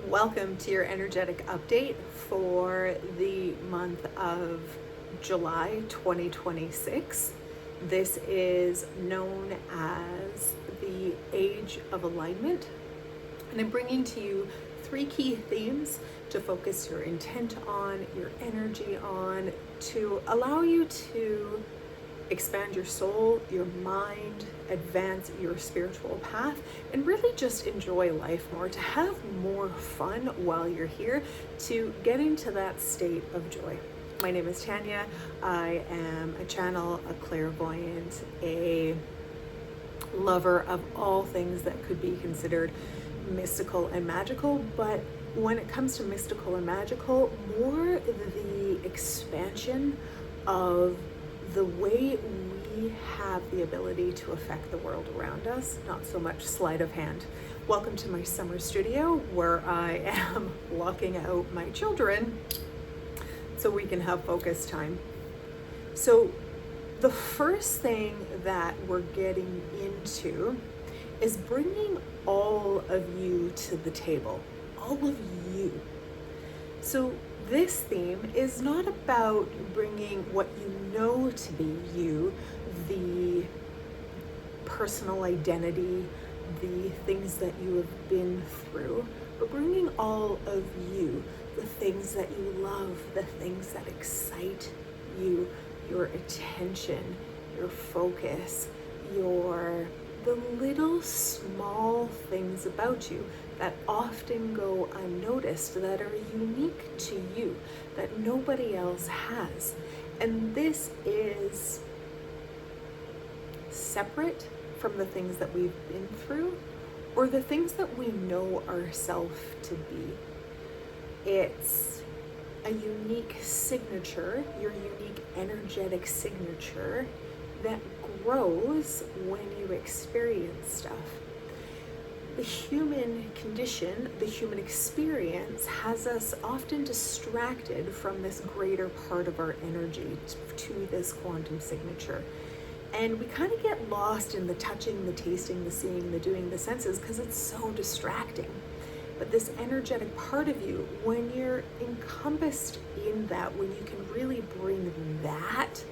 Welcome to your energetic update for the month of July 2026. This is known as the Age of Alignment, and I'm bringing to you three key themes to focus your intent on, your energy on, to allow you to expand your soul, your mind, advance your spiritual path, and really just enjoy life more, to have more fun while you're here, to get into that state of joy. My name is Tanya. I am a channel, a clairvoyant, a lover of all things that could be considered mystical and magical, but when it comes to mystical and magical, more the expansion of the way we have the ability to affect the world around us, not so much sleight of hand. Welcome to my summer studio where I am locking out my children so we can have focus time. So the first thing that we're getting into is bringing all of you to the table, all of you. So this theme is not about bringing what you know to be you, the personal identity, the things that you have been through, but bringing all of you, the things that you love, the things that excite you, your attention, your focus, the little small things about you that often go unnoticed, that are unique to you, that nobody else has. And this is separate from the things that we've been through or the things that we know ourselves to be. It's a unique signature, your unique energetic signature that grows when you experience stuff. The human condition, the human experience has us often distracted from this greater part of our energy to this quantum signature. And we kind of get lost in the touching, the tasting, the seeing, the doing, the senses, because it's so distracting. But this energetic part of you, when you're encompassed in that, when you can really bring that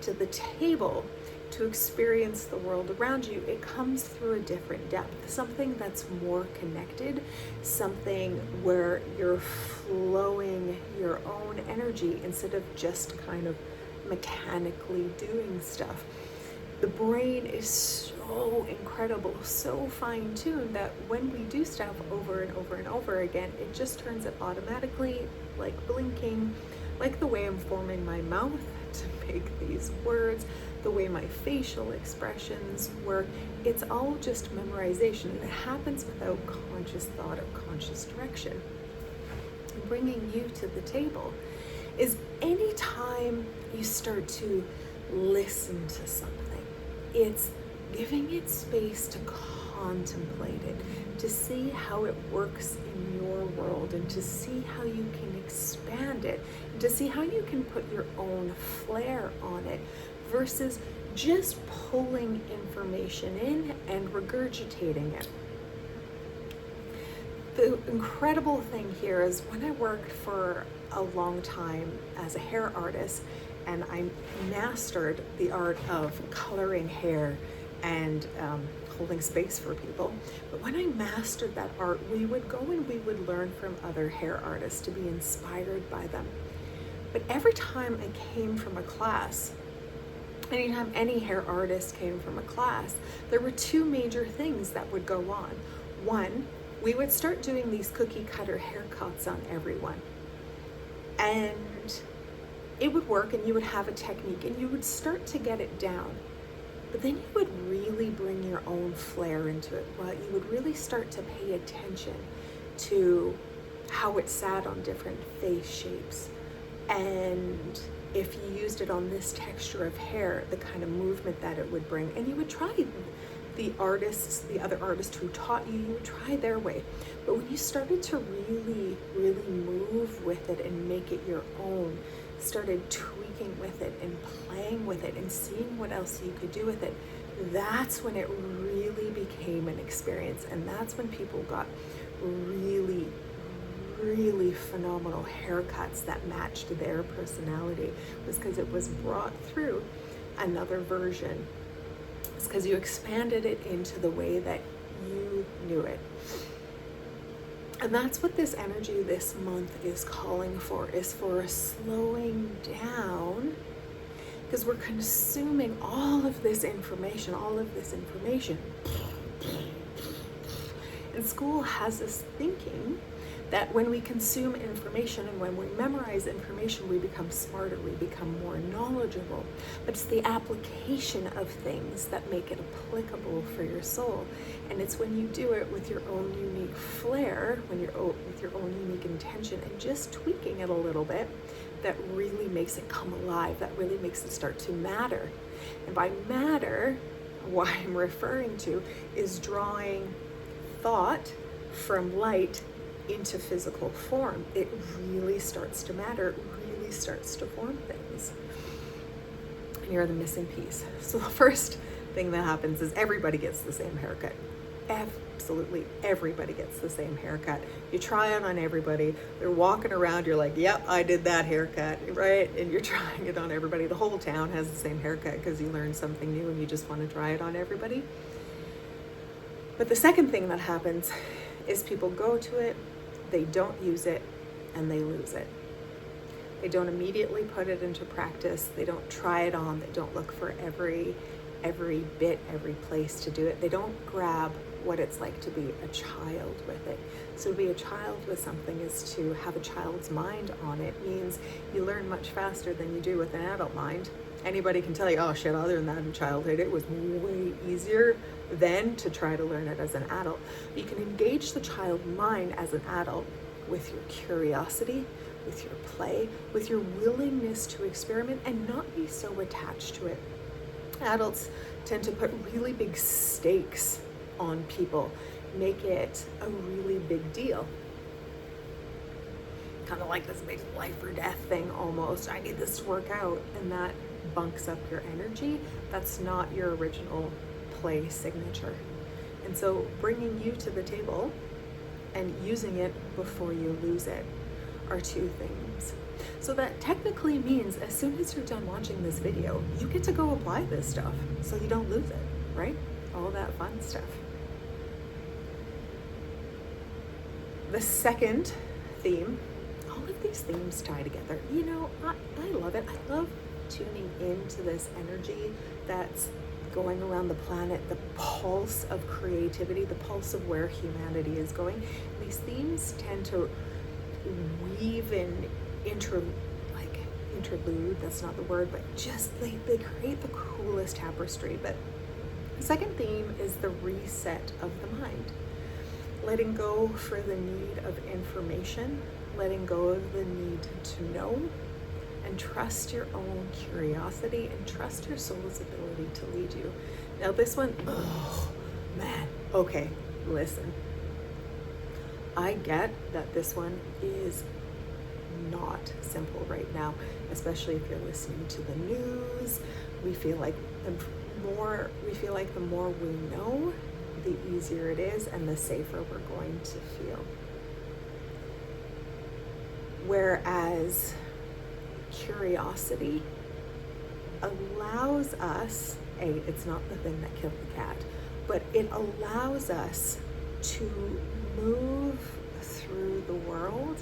to the table to experience the world around you, it comes through a different depth, something that's more connected, something where you're flowing your own energy instead of just kind of mechanically doing stuff. The brain is so incredible, so fine-tuned that when we do stuff over and over and over again, it just turns it automatically, like blinking, like the way I'm forming my mouth to make these words, the way my facial expressions work. It's all just memorization, and it happens without conscious thought or conscious direction. Bringing you to the table is anytime you start to listen to something, it's giving it space to contemplate it, to see how it works in your world, and to see how you can expand it, and to see how you can put your own flair on it, versus just pulling information in and regurgitating it. The incredible thing here is when I worked for a long time as a hair artist, and I mastered the art of coloring hair and holding space for people. But when I mastered that art, we would go and we would learn from other hair artists to be inspired by them. But every time I came from a class, anytime any hair artist came from a class, there were two major things that would go on. One, we would start doing these cookie cutter haircuts on everyone. And it would work, and you would have a technique, and you would start to get it down. But then you would really bring your own flair into it. Well, you would really start to pay attention to how it sat on different face shapes. And if you used it on this texture of hair, the kind of movement that it would bring. And you would try the other artists who taught you, you would try their way. But when you started to really, really move with it and make it your own, started tweaking with it and playing with it and seeing what else you could do with it, that's when it really became an experience. And that's when people got really, really phenomenal haircuts that matched their personality was because it was brought through another version. It's because you expanded it into the way that you knew it. And that's what this energy this month is calling for, is for a slowing down, because we're consuming all of this information. And school has us thinking that when we consume information and when we memorize information, we become smarter, we become more knowledgeable. But it's the application of things that make it applicable for your soul. And it's when you do it with your own unique flair, with your own unique intention, and just tweaking it a little bit, that really makes it come alive, that really makes it start to matter. And by matter, what I'm referring to is drawing thought from light into physical form. It really starts to matter, it really starts to form things. And you're the missing piece. So the first thing that happens is everybody gets the same haircut. Absolutely everybody gets the same haircut. You try it on everybody. They're walking around, you're like, yep, I did that haircut, right? And you're trying it on everybody. The whole town has the same haircut because you learned something new and you just want to try it on everybody. But the second thing that happens is people go to it, they don't use it, and they lose it. They don't immediately put it into practice. They don't try it on. They don't look for every bit, every place to do it. They don't grab what it's like to be a child with it. So to be a child with something is to have a child's mind on it. Means you learn much faster than you do with an adult mind. Anybody can tell you, oh shit, other than that in childhood, it was way easier then to try to learn it as an adult. You can engage the child mind as an adult with your curiosity, with your play, with your willingness to experiment and not be so attached to it. Adults tend to put really big stakes on people, make it a really big deal. Kind of like this big life or death thing almost. I need this to work out, and that bunks up your energy. That's not your original play signature. And so bringing you to the table and using it before you lose it are two things. So that technically means as soon as you're done watching this video, you get to go apply this stuff so you don't lose it, right? All that fun stuff. The second theme, all of these themes tie together. You know, I love it. I love tuning into this energy that's going around the planet, the pulse of creativity, the pulse of where humanity is going. And these themes tend to weave in interlude, that's not the word, but just they create the coolest tapestry. But the second theme is the reset of the mind. Letting go for the need of information, letting go of the need to know, and trust your own curiosity and trust your soul's ability to lead you. Now this one, oh man, okay, listen. I get that this one is not simple right now, especially if you're listening to the news. We feel like the more we know, the easier it is and the safer we're going to feel. Whereas curiosity allows us, it's not the thing that killed the cat, but it allows us to move through the world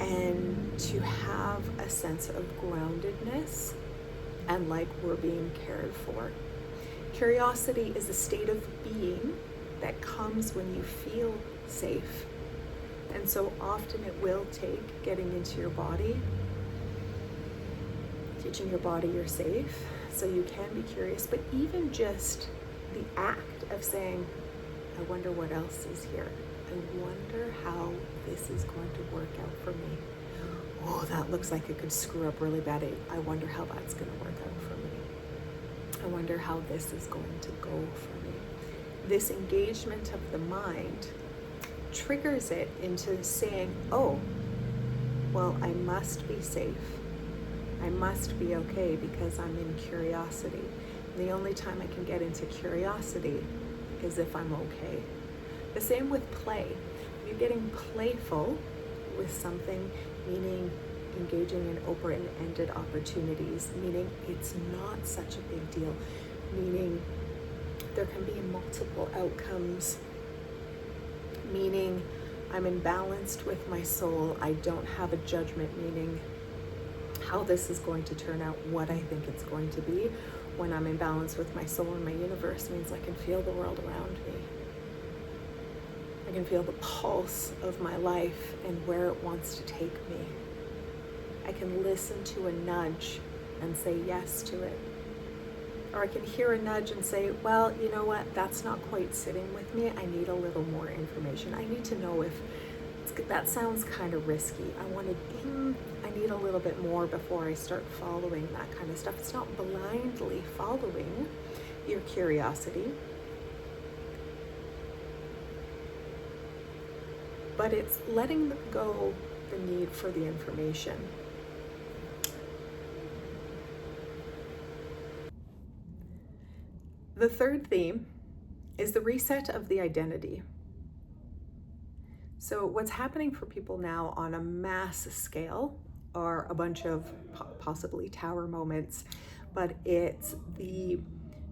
and to have a sense of groundedness and like we're being cared for. Curiosity is a state of being that comes when you feel safe. And so often it will take getting into your body, teaching your body you're safe, so you can be curious, but even just the act of saying, I wonder what else is here. I wonder how this is going to work out for me. Oh, that looks like it could screw up really bad. I wonder how that's going to work out for me. I wonder how this is going to go for me. This engagement of the mind triggers it into saying, oh, well, I must be safe. I must be okay because I'm in curiosity. And the only time I can get into curiosity is if I'm okay. The same with play. you getting playful with something, meaning engaging in open-ended opportunities, meaning it's not such a big deal, meaning there can be multiple outcomes, meaning I'm imbalanced with my soul. I don't have a judgment, meaning how this is going to turn out, what I think it's going to be. When I'm in balance with my soul and my universe means I can feel the world around me. I can feel the pulse of my life and where it wants to take me. I can listen to a nudge and say yes to it. Or I can hear a nudge and say, well, you know what, that's not quite sitting with me. I need a little more information. I need to know if that sounds kind of risky. I need a little bit more before I start following that kind of stuff. It's not blindly following your curiosity, but it's letting go the need for the information. The third theme is the reset of the identity. So what's happening for people now on a mass scale are a bunch of possibly tower moments, but it's the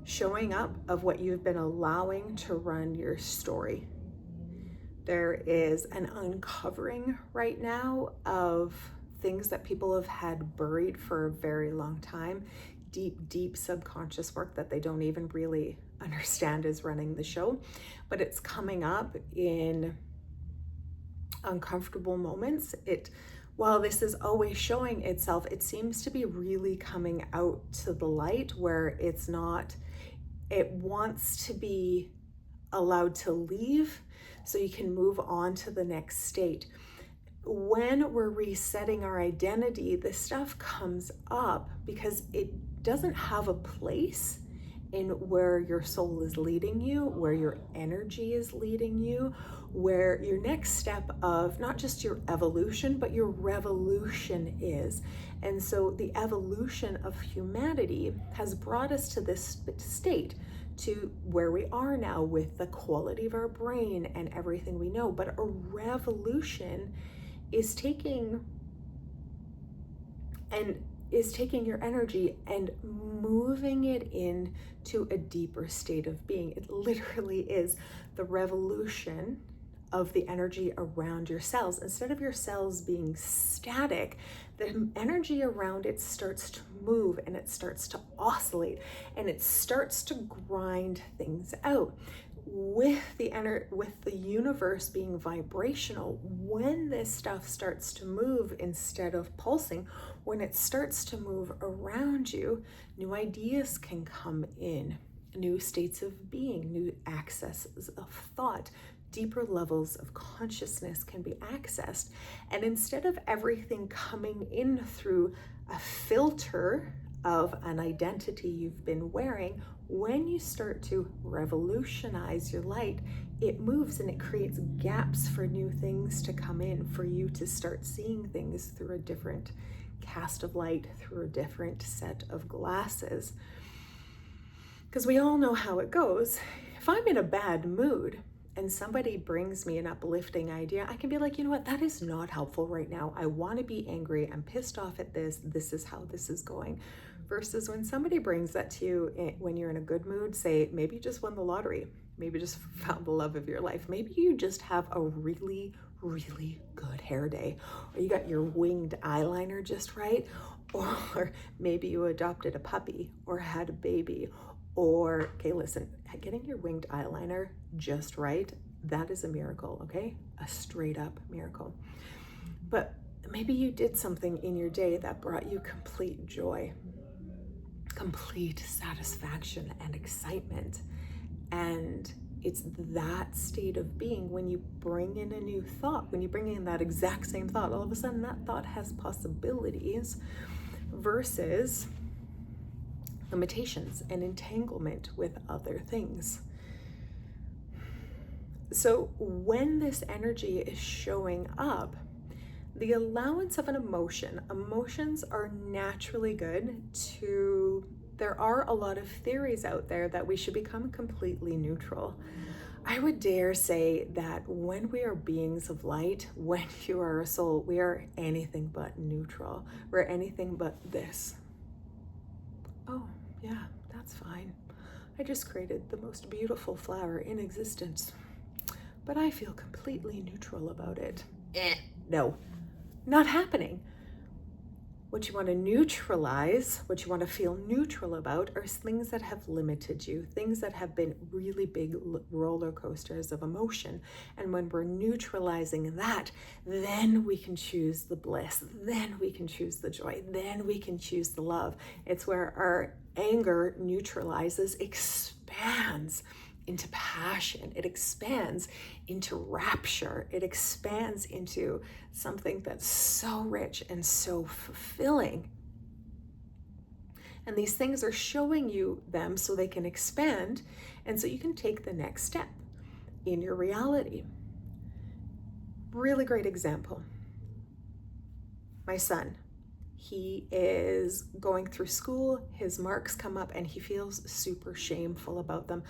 showing up of what you've been allowing to run your story. There is an uncovering right now of things that people have had buried for a very long time, deep subconscious work that they don't even really understand is running the show, but it's coming up in uncomfortable moments. While this is always showing itself, it seems to be really coming out to the light where it wants to be allowed to leave so you can move on to the next state. When we're resetting our identity, this stuff comes up because it doesn't have a place in where your soul is leading you, where your energy is leading you, where your next step of not just your evolution, but your revolution is. And so the evolution of humanity has brought us to this state, to where we are now with the quality of our brain and everything we know. But a revolution is taking your energy and moving it into a deeper state of being. It literally is the revolution of the energy around your cells. Instead of your cells being static, the energy around it starts to move and it starts to oscillate and it starts to grind things out. With the universe being vibrational, when this stuff starts to move instead of pulsing, when it starts to move around you, new ideas can come in, new states of being, new accesses of thought, deeper levels of consciousness can be accessed. And instead of everything coming in through a filter of an identity you've been wearing, when you start to revolutionize your light, it moves and it creates gaps for new things to come in, for you to start seeing things through a different cast of light, through a different set of glasses. Because we all know how it goes. If I'm in a bad mood and somebody brings me an uplifting idea, I can be like, you know what, that is not helpful right now. I want to be angry. I'm pissed off at this. This is how this is going. Versus when somebody brings that to you when you're in a good mood, say, maybe you just won the lottery. Maybe you just found the love of your life. Maybe you just have a really, really good hair day. Or you got your winged eyeliner just right. Or maybe you adopted a puppy or had a baby. Or, okay, listen, getting your winged eyeliner just right, that is a miracle, okay? A straight up miracle. But maybe you did something in your day that brought you complete joy, complete satisfaction and excitement. And it's that state of being when you bring in a new thought, when you bring in that exact same thought, all of a sudden that thought has possibilities versus limitations and entanglement with other things. So when this energy is showing up, the allowance of an emotion, emotions are naturally good there are a lot of theories out there that we should become completely neutral. I would dare say that when we are beings of light, when you are a soul, we are anything but neutral. We're anything but this. Oh, yeah, that's fine. I just created the most beautiful flower in existence, but I feel completely neutral about it. No, not happening. What you want to neutralize, what you want to feel neutral about, are things that have limited you, things that have been really big roller coasters of emotion. And when we're neutralizing that, then we can choose the bliss, then we can choose the joy, then we can choose the love. It's where our anger neutralizes, expands into passion, it expands into rapture, it expands into something that's so rich and so fulfilling. And these things are showing you them so they can expand, and so you can take the next step in your reality. Really great example. My son, he is going through school, his marks come up, and he feels super shameful about them.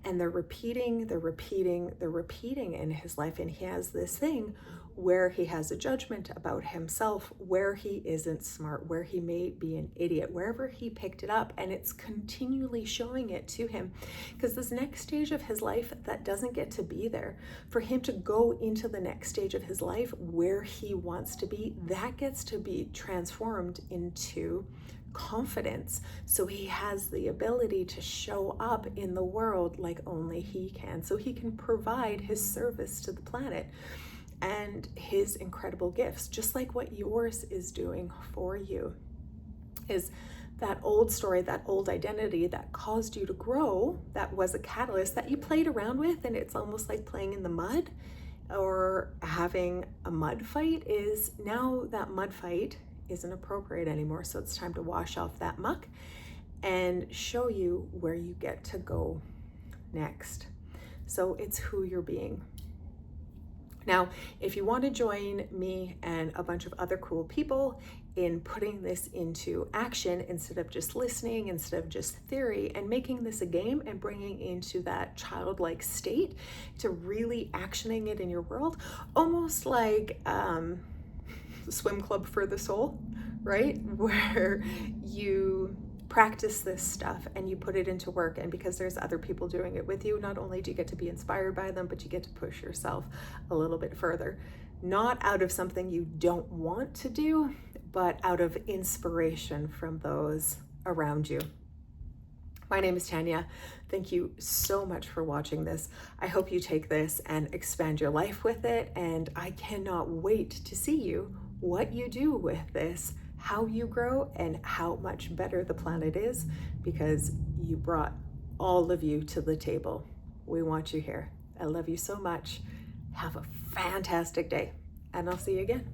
And they're repeating in his life. And he has this thing where he has a judgment about himself, where he isn't smart, where he may be an idiot, wherever he picked it up, and it's continually showing it to him. Because this next stage of his life, that doesn't get to be there. For him to go into the next stage of his life where he wants to be, that gets to be transformed into confidence. So he has the ability to show up in the world like only he can. So he can provide his service to the planet and his incredible gifts, just like what yours is doing for you. Is that old story, that old identity that caused you to grow, that was a catalyst that you played around with, and it's almost like playing in the mud or having a mud fight, is now that mud fight isn't appropriate anymore. So it's time to wash off that muck and show you where you get to go next. So it's who you're being. Now, if you want to join me and a bunch of other cool people in putting this into action, instead of just listening, instead of just theory, and making this a game and bringing into that childlike state to really actioning it in your world, almost like swim club for the soul, right? Where you practice this stuff and you put it into work, and because there's other people doing it with you, not only do you get to be inspired by them, but you get to push yourself a little bit further, not out of something you don't want to do, but out of inspiration from those around you. My name is Tanya. Thank you so much for watching this. I hope you take this and expand your life with it, and I cannot wait to see you, what you do with this, how you grow, and how much better the planet is, because you brought all of you to the table. We want you here. I love you so much. Have a fantastic day, and I'll see you again.